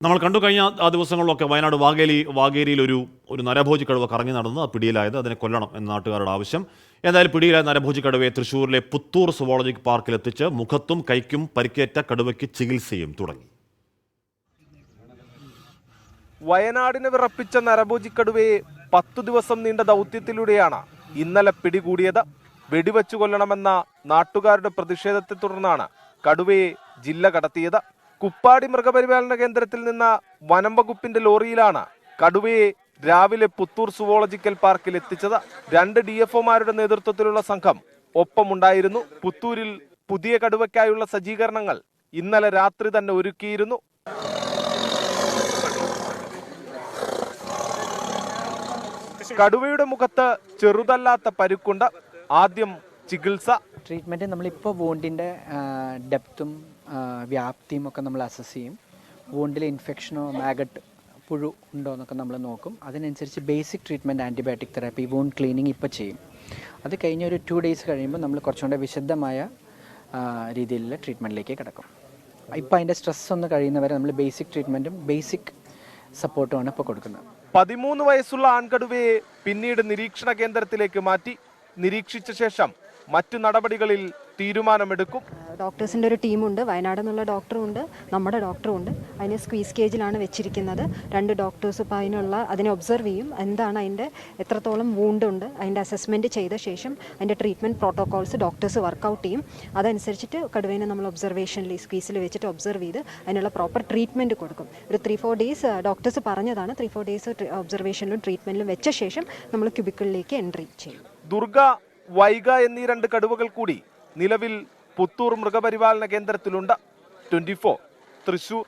നമ്മൾ കണ്ടു കഴിഞ്ഞ ആ ദിവസങ്ങളിലൊക്കെ വയനാട് വാഗേരിയിൽ ഒരു നരഭോജി കടുവ കറങ്ങി നടന്ന് പിടിയിലായത്, അതിനെ കൊല്ലണം എന്ന നാട്ടുകാരുടെ ആവശ്യം. എന്തായാലും പിടിയിലായ നരഭോജി കടുവയെ തൃശ്ശൂരിലെ പുത്തൂർ സുവോളജിക് പാർക്കിൽ എത്തിച്ച് മുഖത്തും കൈക്കും പരിക്കേറ്റ കടുവയ്ക്ക് ചികിത്സയും തുടങ്ങി. വയനാടിനെ വിറപ്പിച്ച നരഭോജി കടുവയെ 10 ദിവസം നീണ്ട ദൗത്യത്തിലൂടെയാണ് ഇന്നലെ പിടികൂടിയത്. വെടിവെച്ചു കൊല്ലണമെന്ന നാട്ടുകാരുടെ പ്രതിഷേധത്തെ തുടർന്നാണ് കടുവയെ ജില്ല കടത്തിയത്. കുപ്പാടി മൃഗപരിപാലന കേന്ദ്രത്തിൽ നിന്ന് വനം വകുപ്പിന്റെ ലോറിയിലാണ് കടുവയെ രാവിലെ പുത്തൂർ സുവോളജിക്കൽ പാർക്കിൽ എത്തിച്ചത്. 2 DFOമാരുടെ നേതൃത്വത്തിലുള്ള സംഘം ഒപ്പമുണ്ടായിരുന്നു. പുത്തൂരിൽ പുതിയ കടുവയ്ക്കായുള്ള സജ്ജീകരണങ്ങൾ ഇന്നലെ രാത്രി തന്നെ ഒരുക്കിയിരുന്നു. കടുവയുടെ മുഖത്ത് ചെറുതല്ലാത്ത പരുക്കുണ്ട്. ആദ്യം ചികിത്സ. ട്രീറ്റ്മെൻറ്റ് നമ്മളിപ്പോൾ വൂണ്ടിൻ്റെ ഡെപ്തും വ്യാപ്തിയും ഒക്കെ നമ്മൾ അസസ് ചെയ്യും. വൂണ്ടിൽ ഇൻഫെക്ഷനോ മാഗറ്റ് പുഴു ഉണ്ടോ എന്നൊക്കെ നമ്മൾ നോക്കും. അതിനനുസരിച്ച് basic treatment antibiotic therapy wound cleaning ഇപ്പോൾ ചെയ്യും. അത് കഴിഞ്ഞ ഒരു 2 days കഴിയുമ്പോൾ നമ്മൾ കുറച്ചുകൂടെ വിശദമായ രീതിയിലുള്ള ട്രീറ്റ്മെൻറ്റിലേക്ക് കിടക്കും. ഇപ്പോൾ അതിൻ്റെ സ്ട്രെസ് ഒന്ന് കഴിയുന്നവരെ നമ്മൾ ബേസിക് ട്രീറ്റ്മെൻറ്റും ബേസിക് സപ്പോർട്ടുമാണ് ഇപ്പോൾ കൊടുക്കുന്നത്. 13 വയസ്സുള്ള ആൺകടുവയെ പിന്നീട് നിരീക്ഷണ കേന്ദ്രത്തിലേക്ക് മാറ്റി. നിരീക്ഷിച്ച ശേഷം മറ്റു നടപടികളിൽ തീരുമാനമെടുക്കും. ഡോക്ടേഴ്സിൻ്റെ ഒരു ടീമുണ്ട്. വയനാട് എന്നുള്ള ഡോക്ടറുണ്ട്, നമ്മുടെ ഡോക്ടറുണ്ട്. അതിനെ സ്ക്വീസ് കേജിലാണ് വെച്ചിരിക്കുന്നത്. 2 ഡോക്ടേഴ്സ് ഇപ്പോൾ അതിനെ ഒബ്സർവ് ചെയ്യും. എന്താണ് അതിൻ്റെ എത്രത്തോളം വൂണ്ട് ഉണ്ട്, അതിൻ്റെ അസസ്മെൻറ്റ് ചെയ്ത ശേഷം അതിൻ്റെ ട്രീറ്റ്മെൻറ്റ് പ്രോട്ടോകോൾസ് ഡോക്ടേഴ്സ് വർക്കൗട്ട് ചെയ്യും. അതനുസരിച്ചിട്ട് കടുവേനെ നമ്മൾ ഒബ്സർവേഷനിൽ സ്ക്വീസിൽ വെച്ചിട്ട് ഒബ്സർവ് ചെയ്ത് അതിനുള്ള പ്രോപ്പർ ട്രീറ്റ്മെൻറ്റ് കൊടുക്കും. ഒരു 3-4 days ഡോക്ടേഴ്സ് പറഞ്ഞതാണ്. 3-4 days ഒബ്സർവേഷനിലും ട്രീറ്റ്മെൻറ്റിലും വെച്ച ശേഷം നമ്മൾ ക്യൂബിക്കിളിലേക്ക് എൻട്രി ചെയ്യും. ദുർഗ, വൈഗ എന്നീ 2 കടുവകൾ കൂടി നിലവിൽ പുത്തൂർ മൃഗപരിപാലന കേന്ദ്രത്തിലുണ്ട്. 24 തൃശൂർ.